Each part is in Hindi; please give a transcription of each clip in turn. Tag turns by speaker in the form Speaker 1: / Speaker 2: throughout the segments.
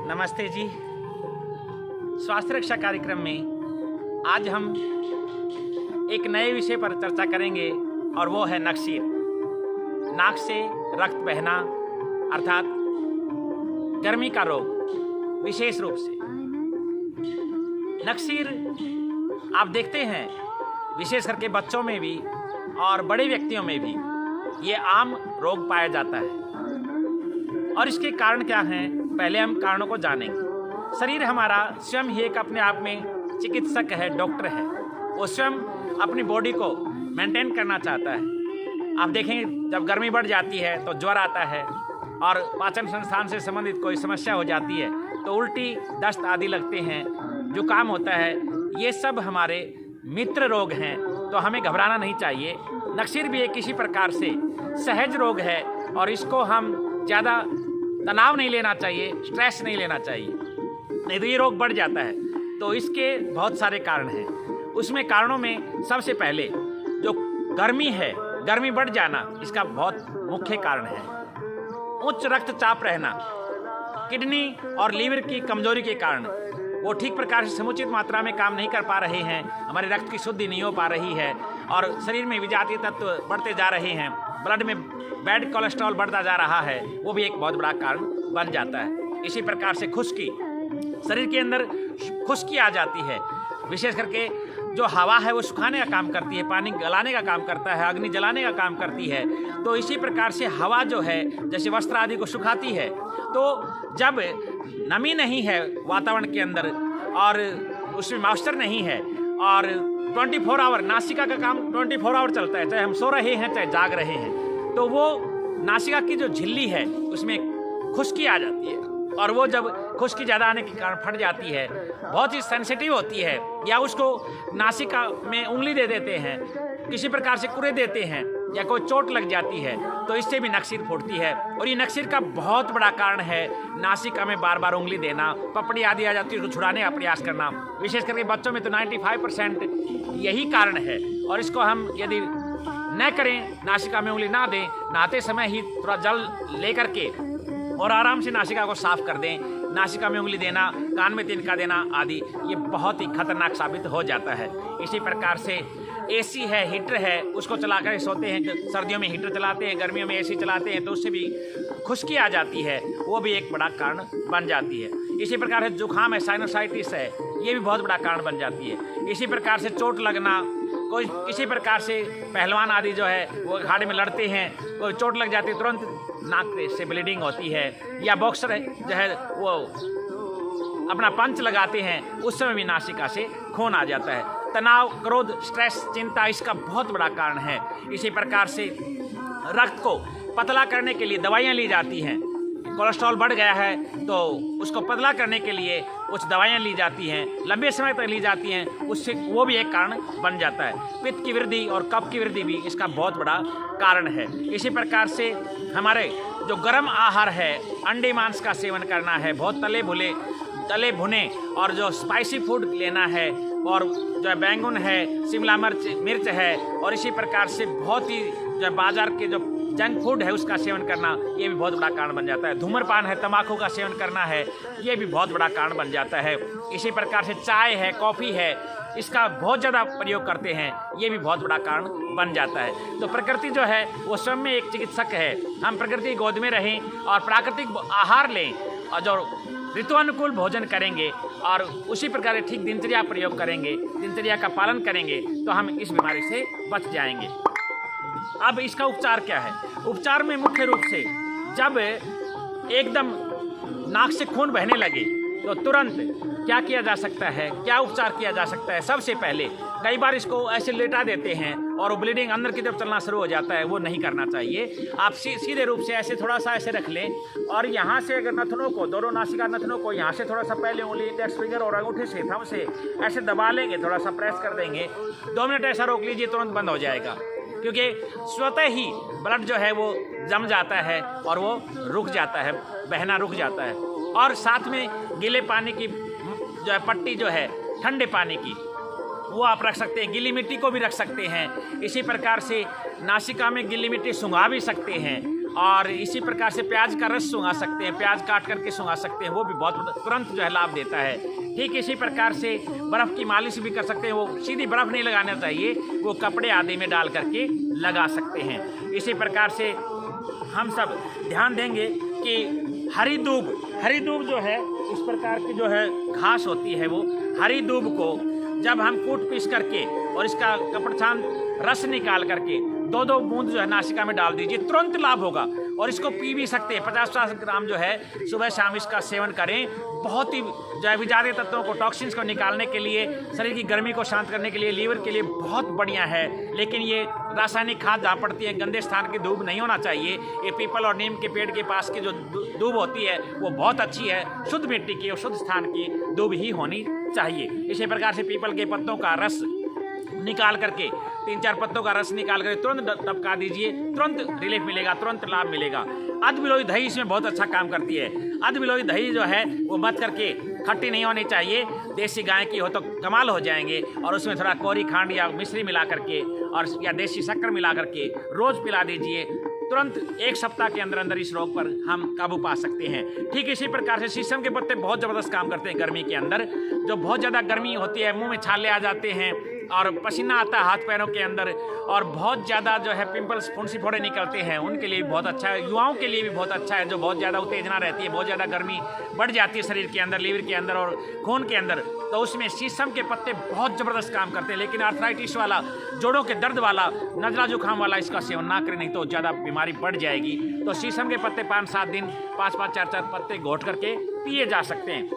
Speaker 1: नमस्ते जी। स्वास्थ्य रक्षा कार्यक्रम में आज हम एक नए विषय पर चर्चा करेंगे और वो है नकसीर। नाक से रक्त बहना अर्थात गर्मी का रोग। विशेष रूप से नकसीर आप देखते हैं विशेष करके बच्चों में भी और बड़े व्यक्तियों में भी ये आम रोग पाया जाता है। और इसके कारण क्या हैं, पहले हम कारणों को जानेंगे। शरीर हमारा स्वयं ही एक अपने आप में चिकित्सक है, डॉक्टर है। वो स्वयं अपनी बॉडी को मेंटेन करना चाहता है। आप देखें जब गर्मी बढ़ जाती है तो ज्वर आता है और पाचन संस्थान से संबंधित कोई समस्या हो जाती है तो उल्टी, दस्त आदि लगते हैं, जुकाम होता है। ये सब हमारे मित्र रोग हैं, तो हमें घबराना नहीं चाहिए। नकसीर भी एक किसी प्रकार से सहज रोग है और इसको हम ज़्यादा तनाव नहीं लेना चाहिए, स्ट्रेस नहीं लेना चाहिए, नहीं तो ये रोग बढ़ जाता है। तो इसके बहुत सारे कारण हैं। उसमें कारणों में सबसे पहले जो गर्मी है, गर्मी बढ़ जाना इसका बहुत मुख्य कारण है। उच्च रक्तचाप रहना, किडनी और लीवर की कमजोरी के कारण वो ठीक प्रकार से समुचित मात्रा में काम नहीं कर पा रहे हैं, हमारे रक्त की शुद्धि नहीं हो पा रही है और शरीर में विजातीय तत्व बढ़ते जा रहे हैं, ब्लड में बैड कोलेस्ट्रॉल बढ़ता जा रहा है, वो भी एक बहुत बड़ा कारण बन जाता है। इसी प्रकार से खुश्की, शरीर के अंदर खुश्की आ जाती है। विशेष करके जो हवा है वो सुखाने का काम करती है, पानी गलाने का काम करता है, अग्नि जलाने का काम करती है। तो इसी प्रकार से हवा जो है जैसे वस्त्र आदि को सुखाती है, तो जब नमी नहीं है वातावरण के अंदर और उसमें मॉइस्चर नहीं है और 24 आवर नासिका का काम 24 आवर चलता है, चाहे हम सो रहे हैं चाहे जाग रहे हैं, तो वो नासिका की जो झिल्ली है उसमें खुश्की आ जाती है और वो जब खुश्की ज़्यादा आने के कारण फट जाती है, बहुत ही सेंसिटिव होती है, या उसको नासिका में उंगली दे देते हैं, किसी प्रकार से कुरे देते हैं या कोई चोट लग जाती है, तो इससे भी नकसीर फूटती है। और ये नकसीर का बहुत बड़ा कारण है नासिका में बार बार उंगली देना, पपड़ी आदि आ जाती है उसको छुड़ाने का प्रयास करना। विशेष करके बच्चों में तो 95% यही कारण है। और इसको हम यदि न करें, नासिका में उंगली ना दें, नहाते समय ही थोड़ा जल ले करके और आराम से नासिका को साफ कर दें, नासिका में उंगली देना, कान में तिनका देना आदि, ये बहुत ही खतरनाक साबित हो जाता है। इसी प्रकार से एसी है, हीटर है, उसको चला कर सोते हैं, सर्दियों में हीटर चलाते हैं, गर्मियों में एसी चलाते हैं, तो उससे भी खुश्की आ जाती है, वो भी एक बड़ा कारण बन जाती है। इसी प्रकार से जुकाम है, साइनोसाइटिस है, ये भी बहुत बड़ा कारण बन जाती है। इसी प्रकार से चोट लगना, कोई किसी प्रकार से पहलवान आदि जो है वो अखाड़े में लड़ते हैं, कोई चोट लग जाती है तुरंत नाक से ब्लीडिंग होती है, या बॉक्सर जो है वो अपना पंच लगाते हैं, उस समय भी नासिका से खून आ जाता है। तनाव, क्रोध, स्ट्रेस, चिंता इसका बहुत बड़ा कारण है। इसी प्रकार से रक्त को पतला करने के लिए दवाइयाँ ली जाती हैं। कोलेस्ट्रॉल बढ़ गया है तो उसको पतला करने के लिए कुछ दवाइयाँ ली जाती हैं, लंबे समय तक ली जाती हैं, उससे वो भी एक कारण बन जाता है। पित्त की वृद्धि और कफ की वृद्धि भी इसका बहुत बड़ा कारण है। इसी प्रकार से हमारे जो गर्म आहार है, अंडे मांस का सेवन करना है, बहुत तले भुने और जो स्पाइसी फूड लेना है, और जो बैंगन है, शिमला मिर्च है, और इसी प्रकार से बहुत ही जो बाजार के जो जंक फूड है उसका सेवन करना, ये भी बहुत बड़ा कारण बन जाता है। धूम्रपान है, तंबाकू का सेवन करना है, ये भी बहुत बड़ा कारण बन जाता है। इसी प्रकार से चाय है, कॉफ़ी है, इसका बहुत ज़्यादा प्रयोग करते हैं, ये भी बहुत बड़ा कारण बन जाता है। तो प्रकृति जो है वो स्वयं में एक चिकित्सक है। हम प्रकृति की गोद में रहें और प्राकृतिक आहार लें और जो ऋतुअनुकूल भोजन करेंगे और उसी प्रकार ठीक दिनचर्या प्रयोग करेंगे, दिनचर्या का पालन करेंगे, तो हम इस बीमारी से बच जाएंगे। अब इसका उपचार क्या है? उपचार में मुख्य रूप से जब एकदम नाक से खून बहने लगे तो तुरंत क्या किया जा सकता है, क्या उपचार किया जा सकता है? सबसे पहले कई बार इसको ऐसे लेटा देते हैं और ब्लीडिंग अंदर की तरफ चलना शुरू हो जाता है, वो नहीं करना चाहिए। आप सीधे रूप से ऐसे थोड़ा सा ऐसे रख लें और यहाँ से अगर नथनों को, दोनों नासिका नथनों को यहाँ से थोड़ा सा पहले उंगली, इंडेक्स फिंगर और अंगूठे से, थंब से ऐसे दबा लेंगे, थोड़ा सा प्रेस कर देंगे, 2 मिनट ऐसा रोक लीजिए, तुरंत बंद हो जाएगा। क्योंकि स्वतः ही ब्लड जो है वो जम जाता है और वो रुक जाता है, बहना रुक जाता है। और साथ में गीले पानी की जो है पट्टी जो है ठंडे पानी की, वो आप रख सकते हैं, गीली मिट्टी को भी रख सकते हैं। इसी प्रकार से नासिका में गीली मिट्टी सुंघा भी सकते हैं और इसी प्रकार से प्याज का रस सूंघा सकते हैं, प्याज काट करके सूंघा सकते हैं, वो भी बहुत तुरंत जो है लाभ देता है। ठीक इसी प्रकार से बर्फ़ की मालिश भी कर सकते हैं, वो सीधी बर्फ़ नहीं लगाना चाहिए, वो कपड़े आदि में डाल करके लगा सकते हैं। इसी प्रकार से हम सब ध्यान देंगे कि हरी दूब जो है, इस प्रकार की जो है घास होती है, वो हरी दूब को जब हम कूट पीस करके और इसका कपड़छान रस निकाल करके 2-2 बूंद जो है नासिका में डाल दीजिए, तुरंत लाभ होगा। और इसको पी भी सकते हैं, 50-50 ग्राम जो है सुबह शाम इसका सेवन करें। बहुत ही जो है विषादी तत्वों को, टॉक्सिन्स को निकालने के लिए, शरीर की गर्मी को शांत करने के लिए, लीवर के लिए बहुत बढ़िया है। लेकिन ये रासायनिक खाद जहाँ पड़ती है, गंदे स्थान की दूब नहीं होना चाहिए। ये पीपल और नीम के पेड़ के पास की जो दूब होती है वो बहुत अच्छी है, शुद्ध मिट्टी की और शुद्ध स्थान की दूब ही होनी चाहिए। इसी प्रकार से पीपल के पत्तों का रस निकाल करके, 3-4 पत्तों का रस निकाल करके तुरंत टपका दीजिए, तुरंत रिलीफ मिलेगा, तुरंत लाभ मिलेगा। अधबिलोई दही इसमें बहुत अच्छा काम करती है। अधबिलोई दही जो है वो मत करके खट्टी नहीं होनी चाहिए, देसी गाय की हो तो कमाल हो जाएंगे। और उसमें थोड़ा कोरी खांड या मिश्री मिला करके और या देसी शक्कर मिला करके रोज़ पिला दीजिए, तुरंत 1 सप्ताह के अंदर अंदर इस रोग पर हम काबू पा सकते हैं। ठीक इसी प्रकार से शीशम के पत्ते बहुत ज़बरदस्त काम करते हैं गर्मी के अंदर। जो बहुत ज़्यादा गर्मी होती है, मुंह में छाले आ जाते हैं और पसीना आता है हाथ पैरों के अंदर, और बहुत ज़्यादा जो है पिंपल्स, फुंसी फोड़े निकलते हैं, उनके लिए भी बहुत अच्छा है। युवाओं के लिए भी बहुत अच्छा है, जो बहुत ज़्यादा उत्तेजना रहती है, बहुत ज़्यादा गर्मी बढ़ जाती है शरीर के अंदर, लीवर के अंदर और खून के अंदर, तो उसमें शीशम के पत्ते बहुत ज़बरदस्त काम करते हैं। लेकिन आर्थराइटिस वाला, जोड़ों के दर्द वाला, नज़ला जुकाम वाला इसका सेवन ना करें, नहीं तो ज़्यादा बीमारी बढ़ जाएगी। तो शीशम के पत्ते 5-7 दिन 5-5, 4-4 पत्ते घोट करके पिए जा सकते हैं।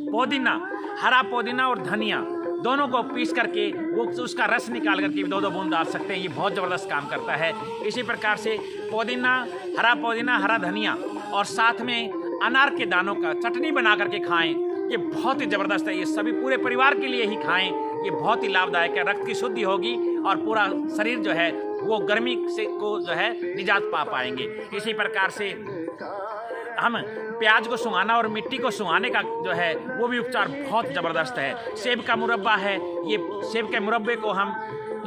Speaker 1: पुदीना, हरा पुदीना और धनिया दोनों को पीस करके वो उसका रस निकाल करके 2-2 बूंद डाल सकते हैं, ये बहुत ज़बरदस्त काम करता है। इसी प्रकार से पुदीना, हरा धनिया और साथ में अनार के दानों का चटनी बना करके खाएं, ये बहुत ही ज़बरदस्त है। ये सभी पूरे परिवार के लिए ही खाएं, ये बहुत ही लाभदायक है। रक्त की शुद्धि होगी और पूरा शरीर जो है वो गर्मी से को जो है निजात पा पाएंगे। इसी प्रकार से हम प्याज को सुंघाना और मिट्टी को सुंघाने का जो है वो भी उपचार बहुत ज़बरदस्त है। सेब का मुरब्बा है, ये सेब के मुरब्बे को हम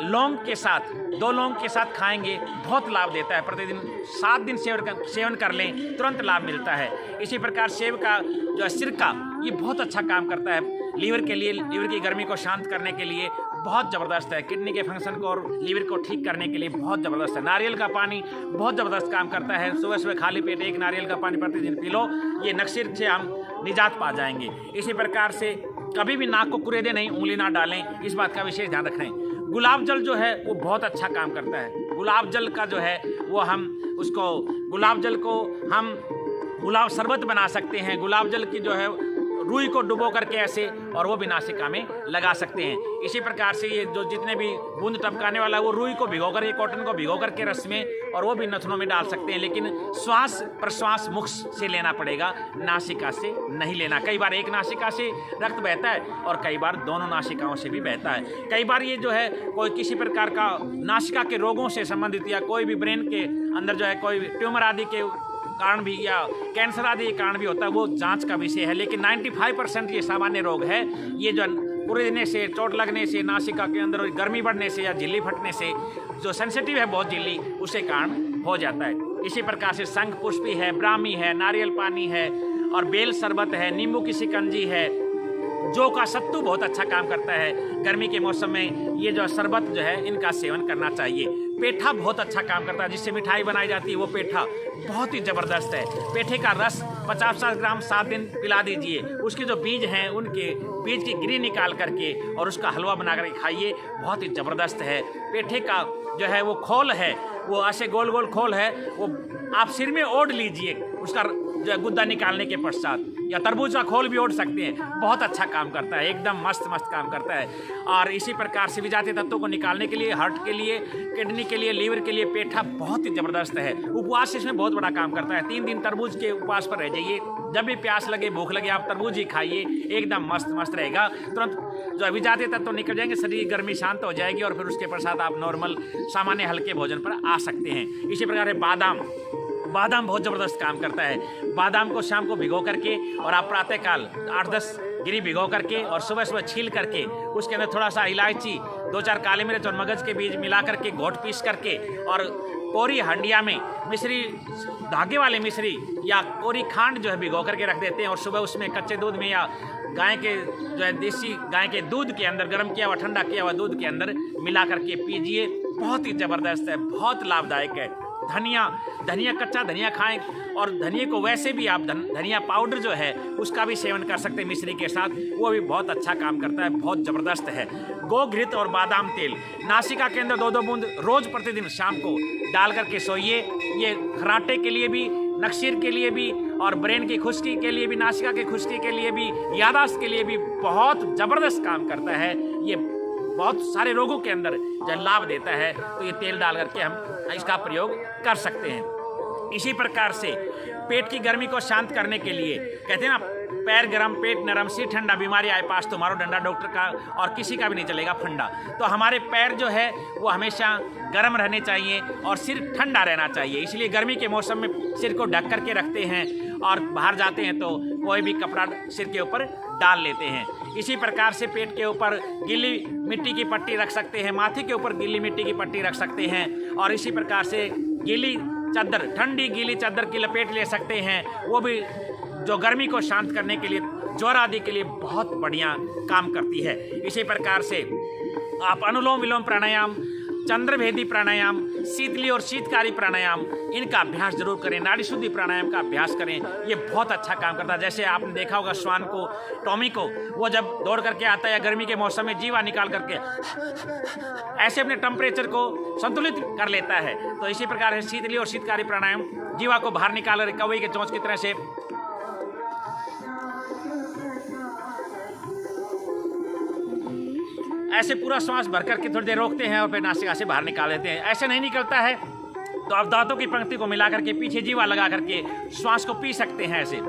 Speaker 1: लौंग के साथ, 2 लौंग के साथ खाएंगे, बहुत लाभ देता है। प्रतिदिन 7 दिन सेवन कर लें, तुरंत लाभ मिलता है। इसी प्रकार सेब का जो है सिरका, ये बहुत अच्छा काम करता है लीवर के लिए, लीवर की गर्मी को शांत करने के लिए बहुत ज़बरदस्त है। किडनी के फंक्शन को और लीवर को ठीक करने के लिए बहुत ज़बरदस्त है। नारियल का पानी बहुत ज़बरदस्त काम करता है। सुबह सुबह खाली पेट 1 नारियल का पानी प्रतिदिन पी लो, ये नक्सीर से हम निजात पा जाएंगे। इसी प्रकार से कभी भी नाक को कुरेदे नहीं, उंगली ना डालें, इस बात का विशेष ध्यान रखें। गुलाब जल जो है वो बहुत अच्छा काम करता है। गुलाब जल का जो है वो हम उसको, गुलाब जल को हम गुलाब शरबत बना सकते हैं। गुलाब जल की जो है रुई को डुबो करके ऐसे, और वो भी नासिका में लगा सकते हैं। इसी प्रकार से ये जो जितने भी बूंद टपकाने वाला है वो रुई को भिगो कर, ये कॉटन को भिगो करके रस में, और वो भी नथनों में डाल सकते हैं। लेकिन श्वास प्रश्वास मुख से लेना पड़ेगा, नासिका से नहीं लेना। कई बार एक नासिका से रक्त बहता है और कई बार दोनों नासिकाओं से भी बहता है। कई बार ये जो है कोई किसी प्रकार का नासिका के रोगों से संबंधित या कोई भी ब्रेन के अंदर जो है कोई ट्यूमर आदि के कारण भी या कैंसर आदि के कारण भी होता है, वो जांच का विषय है। लेकिन 95% ये सामान्य रोग है। ये जो कुरेदने से, चोट लगने से, नासिका के अंदर गर्मी बढ़ने से या झिल्ली फटने से, जो सेंसिटिव है बहुत झिल्ली, उसके कारण हो जाता है। इसी प्रकार से शंख पुष्पी है, ब्राह्मी है, नारियल पानी है और बेल शरबत है, नींबू की शिकंजी है, जौ का सत्तू बहुत अच्छा काम करता है। गर्मी के मौसम में ये जो शरबत जो है इनका सेवन करना चाहिए। पेठा बहुत अच्छा काम करता है, जिससे मिठाई बनाई जाती है, वो पेठा बहुत ही ज़बरदस्त है। पेठे का रस 50-50 ग्राम 7 दिन पिला दीजिए। उसके जो बीज हैं उनके बीज की गिरी निकाल करके और उसका हलवा बना करके खाइए, बहुत ही ज़बरदस्त है। पेठे का जो है वो खोल है, वो ऐसे गोल गोल खोल है, वो आप सिर में ओढ़ लीजिए उसका जो गुद्दा निकालने के पश्चात, या तरबूज का खोल भी ओढ़ सकते हैं, बहुत अच्छा काम करता है, एकदम मस्त काम करता है। और इसी प्रकार से विजातीय तत्वों को निकालने के लिए, हार्ट के लिए, किडनी के लिए, लीवर के लिए पेठा बहुत ही ज़बरदस्त है। उपवास इसमें बहुत बड़ा काम करता है। 3 दिन तरबूज के उपवास पर रह जाइए, जब भी प्यास लगे, भूख लगे, आप तरबूज ही खाइए, एकदम मस्त रहेगा। तुरंत जो विजातीय तत्व निकल जाएंगे, शरीर की गर्मी शांत हो जाएगी और फिर उसके पश्चात आप नॉर्मल सामान्य हल्के भोजन पर आ सकते हैं। इसी प्रकार से बादाम बहुत ज़बरदस्त काम करता है। बादाम को शाम को भिगो करके और आप प्रातःकाल 8-10 गिरी भिगो करके और सुबह छील करके उसके अंदर थोड़ा सा इलायची, 2-4 काली मिर्च और मगज के बीज मिला करके घोट पीस करके और कोरी हंडिया में मिश्री, धागे वाले मिश्री या कोरी खांड जो है भिगो करके रख देते हैं और सुबह उसमें कच्चे दूध में या गाय के जो है देसी गाय के दूध के अंदर गर्म किया हुआ ठंडा किया हुआ दूध के अंदर मिला करके पीजिए। बहुत ही ज़बरदस्त है, बहुत लाभदायक है। धनिया कच्चा धनिया खाएं और धनिया को वैसे भी आप धनिया पाउडर जो है उसका भी सेवन कर सकते हैं मिश्री के साथ, वो भी बहुत अच्छा काम करता है, बहुत ज़बरदस्त है। गोघृत और बादाम तेल नासिका के अंदर 2-2 बूंद रोज़ प्रतिदिन शाम को डाल करके सोइए। ये खराटे के लिए भी, नक्सीर के लिए भी और ब्रेन की खुश्की के लिए भी, नासिका की खुश्की के लिए भी, याददाश्त के लिए भी बहुत ज़बरदस्त काम करता है। ये बहुत सारे रोगों के अंदर जो लाभ देता है, तो ये तेल डाल करके हम इसका प्रयोग कर सकते हैं। इसी प्रकार से पेट की गर्मी को शांत करने के लिए कहते हैं ना, पैर गरम पेट नरम सिर ठंडा, बीमारी आए पास तुम्हारो डंडा, डॉक्टर का और किसी का भी नहीं चलेगा फंडा। तो हमारे पैर जो है वो हमेशा गर्म रहने चाहिए और सिर ठंडा रहना चाहिए। इसलिए गर्मी के मौसम में सिर को ढक करके रखते हैं और बाहर जाते हैं तो कोई भी कपड़ा सिर के ऊपर डाल लेते हैं। इसी प्रकार से पेट के ऊपर गीली मिट्टी की पट्टी रख सकते हैं, माथे के ऊपर गीली मिट्टी की पट्टी रख सकते हैं और इसी प्रकार से गीली चादर, ठंडी गीली चादर की लपेट ले सकते हैं। वो भी जो गर्मी को शांत करने के लिए, ज्वर आदि के लिए बहुत बढ़िया काम करती है। इसी प्रकार से आप अनुलोम विलोम प्राणायाम, चंद्रभेदी प्राणायाम, शीतली और शीतकारी प्राणायाम, इनका अभ्यास जरूर करें। नाड़ी शुद्धि प्राणायाम का अभ्यास करें, ये बहुत अच्छा काम करता है। जैसे आपने देखा होगा श्वान को, टॉमी को, वो जब दौड़ करके आता है या गर्मी के मौसम में जीवा निकाल करके ऐसे अपने टेम्परेचर को संतुलित कर लेता है। तो इसी प्रकार से शीतली और शीतकारी प्राणायाम, जीवा को बाहर निकाल कर कौवे के चोंच की तरह से ऐसे पूरा श्वास भर करके थोड़ी देर रोकते हैं और फिर नासिका से बाहर निकाल देते हैं। ऐसे नहीं निकलता है तो आप दांतों की पंक्ति को मिला करके पीछे जीवा लगा करके श्वास को पी सकते हैं। ऐसे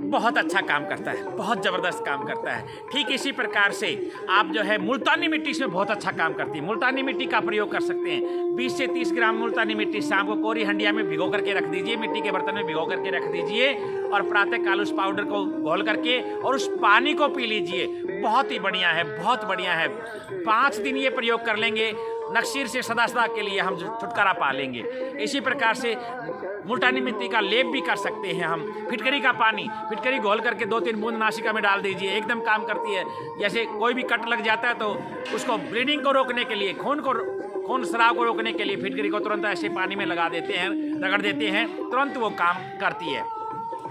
Speaker 1: बहुत अच्छा काम करता है, बहुत ज़बरदस्त काम करता है। ठीक इसी प्रकार से आप जो है मुल्तानी मिट्टी इसमें बहुत अच्छा काम करती है। मुल्तानी मिट्टी का प्रयोग कर सकते हैं। 20 से 30 ग्राम मुल्तानी मिट्टी शाम को कोरी हंडिया में भिगो करके रख दीजिए, मिट्टी के बर्तन में भिगो करके रख दीजिए और प्रातः काल उस पाउडर को घोल करके और उस पानी को पी लीजिए। बहुत ही बढ़िया है, बहुत बढ़िया है। 5 दिन ये प्रयोग कर लेंगे, नक्सीर से सदा सदा के लिए हम छुटकारा पा लेंगे। इसी प्रकार से मुल्तानी मिट्टी का लेप भी कर सकते हैं हम। फिटकरी का पानी, फिटकरी घोल करके 2-3 बूंद नासिका में डाल दीजिए, एकदम काम करती है। जैसे कोई भी कट लग जाता है तो उसको ब्लीडिंग को रोकने के लिए, खून स्राव को रोकने के लिए फिटकरी को तुरंत ऐसे पानी में लगा देते हैं, रगड़ देते हैं, तुरंत वो काम करती है।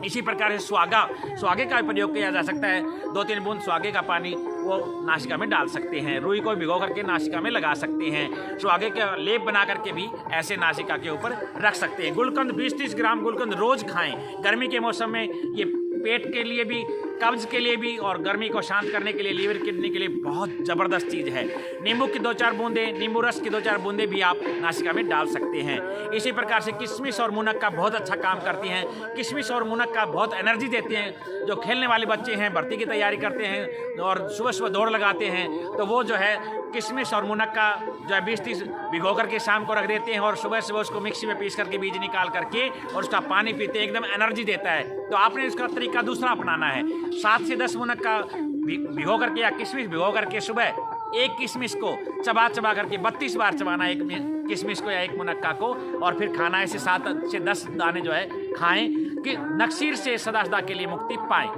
Speaker 1: इसी प्रकार से स्वागे का प्रयोग किया जा सकता है। 2-3 बूंद स्वागे का पानी वो नासिका में डाल सकते हैं। रुई को भिगो करके नासिका में लगा सकते हैं। स्वागे का लेप बना करके भी ऐसे नासिका के ऊपर रख सकते हैं। गुलकंद 20-30 ग्राम गुलकंद रोज खाएं। गर्मी के मौसम में ये पेट के लिए भी, कब्ज के लिए भी और गर्मी को शांत करने के लिए, लीवर किडनी के लिए बहुत ज़बरदस्त चीज़ है। नींबू की 2-4 बूंदें, नींबू रस की 2-4 बूंदें भी आप नासिका में डाल सकते हैं। इसी प्रकार से किशमिश और मुनक्का बहुत अच्छा काम करती हैं। किशमिश और मुनक्का बहुत एनर्जी देते हैं। जो खेलने वाले बच्चे हैं, भर्ती की तैयारी करते हैं और सुबह सुबह दौड़ लगाते हैं, तो वो जो है किशमिश और मुनक्का जो है 20-30 भिगो करके शाम को रख देते हैं और सुबह सुबह उसको मिक्सी में पीस करके बीज निकाल करके और उसका पानी पीते हैं, एकदम एनर्जी देता है। तो आपने इसका तरीका दूसरा अपनाना है। 7 से 10 मुनक्का भिगो करके या किशमिश भिगो करके सुबह एक किशमिश को चबा करके 32 बार चबाना, एक किशमिश को या एक मुनक्का को, और फिर खाना ऐसे 7 से 10 दाने जो है खाएं कि नक्सीर से सदा सदा के लिए मुक्ति पाएं।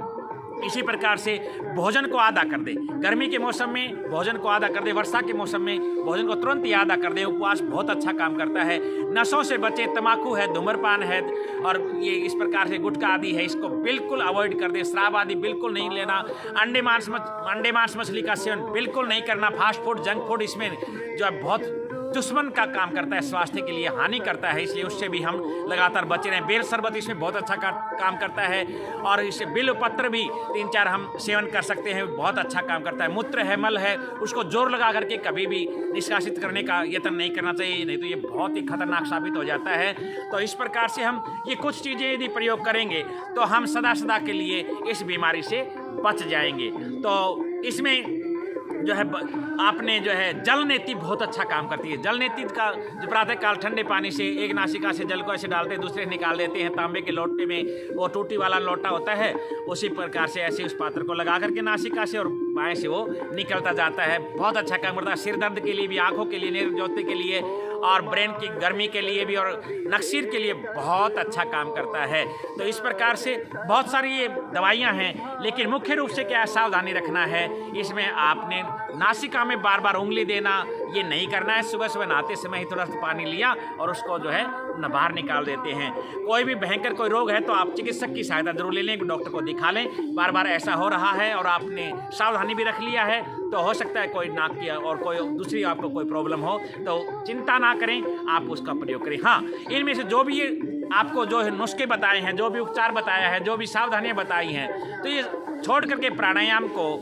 Speaker 1: इसी प्रकार से भोजन को आधा कर दे। गर्मी के मौसम में भोजन को आधा कर दे, वर्षा के मौसम में भोजन को तुरंत ही आधा कर दे। उपवास बहुत अच्छा काम करता है। नशों से बचे, तम्बाकू है, धूम्रपान है और ये इस प्रकार से गुटखा आदि है, इसको बिल्कुल अवॉइड कर दे। शराब आदि बिल्कुल नहीं लेना। अंडे मांस मछली का सेवन बिल्कुल नहीं करना। फास्ट फूड, जंक फूड इसमें जो है बहुत दुश्मन का काम करता है, स्वास्थ्य के लिए हानि करता है, इसलिए उससे भी हम लगातार बचे रहें। बेल शरबत इसमें बहुत अच्छा काम करता है और इससे बिल्व पत्र भी 3-4 हम सेवन कर सकते हैं, बहुत अच्छा काम करता है। मूत्र है, मल है, उसको जोर लगा करके कभी भी निष्कासित करने का यत्न नहीं करना चाहिए, नहीं तो ये बहुत ही खतरनाक साबित हो जाता है। तो इस प्रकार से हम ये कुछ चीज़ें यदि प्रयोग करेंगे तो हम सदा सदा के लिए इस बीमारी से बच जाएंगे। तो इसमें जो है आपने जो है जल नेति बहुत अच्छा काम करती है। जल नेति का जो प्रातः काल ठंडे पानी से एक नासिका से जल को ऐसे डालते हैं, दूसरे निकाल देते हैं। तांबे के लोटे में वो टूटी वाला लोटा होता है, उसी प्रकार से ऐसे उस पात्र को लगा करके नासिका से और बाएं से वो निकलता जाता है। बहुत अच्छा काम करता है। सिर दर्द के लिए भी, आंखों के लिए, नेत्र ज्योति के लिए और ब्रेन की गर्मी के लिए भी और नक्सीर के लिए बहुत अच्छा काम करता है। तो इस प्रकार से बहुत सारी ये दवाइयाँ हैं, लेकिन मुख्य रूप से क्या सावधानी रखना है, इसमें आपने नासिका में बार बार उंगली देना ये नहीं करना है। सुबह सुबह नहाते समय ही थोड़ा सा पानी लिया और उसको जो है बाहर निकाल देते हैं। कोई भी भयंकर कोई रोग है तो आप चिकित्सक की सहायता जरूर ले लें, डॉक्टर को दिखा लें। बार बार ऐसा हो रहा है और आपने सावधानी भी रख लिया है तो हो सकता है कोई नाक की और कोई दूसरी आपको कोई प्रॉब्लम हो, तो चिंता ना करें, आप उसका प्रयोग करें। हाँ, इनमें से जो भी ये आपको जो नुस्खे बताए हैं, जो भी उपचार बताया है, जो भी सावधानियाँ बताई हैं, तो ये छोड़ करके प्राणायाम को,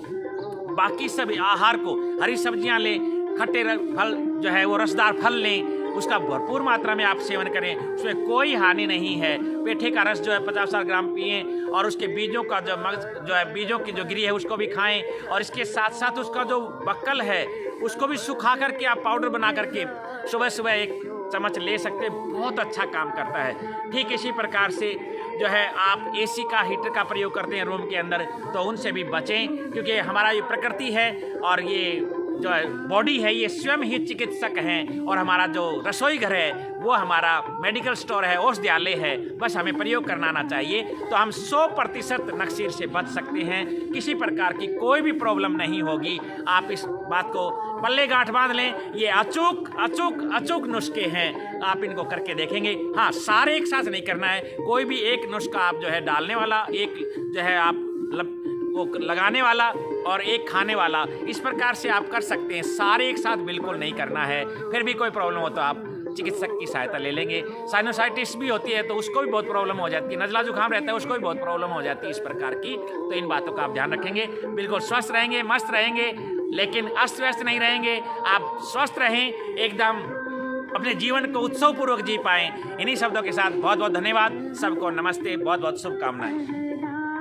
Speaker 1: बाकी सभी आहार को, हरी सब्जियाँ लें, खट्टे फल जो है वो रसदार फल लें, उसका भरपूर मात्रा में आप सेवन करें, उसमें कोई हानि नहीं है। पेठे का रस जो है 50 ग्राम पिएं और उसके बीजों का जो मगज जो है, बीजों की जो गिरी है उसको भी खाएं और इसके साथ साथ उसका जो बक्कल है उसको भी सुखा करके आप पाउडर बना करके सुबह सुबह 1 चम्मच ले सकते हैं। बहुत अच्छा काम करता है। ठीक इसी प्रकार से जो है आप एसी का, हीटर का प्रयोग करते हैं रूम के अंदर, तो उनसे भी बचें, क्योंकि हमारा ये प्रकृति है और ये जो है बॉडी है ये स्वयं ही चिकित्सक हैं और हमारा जो रसोई घर है वो हमारा मेडिकल स्टोर है, औषधालय है। बस हमें प्रयोग करना आना चाहिए तो हम 100% नक्सीर से बच सकते हैं। किसी प्रकार की कोई भी प्रॉब्लम नहीं होगी। आप इस बात को पल्ले गांठ बांध लें, ये अचूक नुस्खे हैं, आप इनको करके देखेंगे। हाँ, सारे एक साथ नहीं करना है, कोई भी एक नुस्खा आप जो है डालने वाला, एक जो है आप वो लगाने वाला और एक खाने वाला, इस प्रकार से आप कर सकते हैं। सारे एक साथ बिल्कुल नहीं करना है। फिर भी कोई प्रॉब्लम हो तो आप चिकित्सक की सहायता ले लेंगे। साइनोसाइटिस भी होती है तो उसको भी बहुत प्रॉब्लम हो जाती है, नज़ला जुकाम रहता है उसको भी बहुत प्रॉब्लम हो जाती है इस प्रकार की। तो इन बातों का आप ध्यान रखेंगे, बिल्कुल स्वस्थ रहेंगे, मस्त रहेंगे, लेकिन अस्त व्यस्त नहीं रहेंगे। आप स्वस्थ रहें, एकदम अपने जीवन को उत्सवपूर्वक जी पाएँ। इन्हीं शब्दों के साथ बहुत बहुत धन्यवाद। सबको नमस्ते, बहुत बहुत शुभकामनाएं।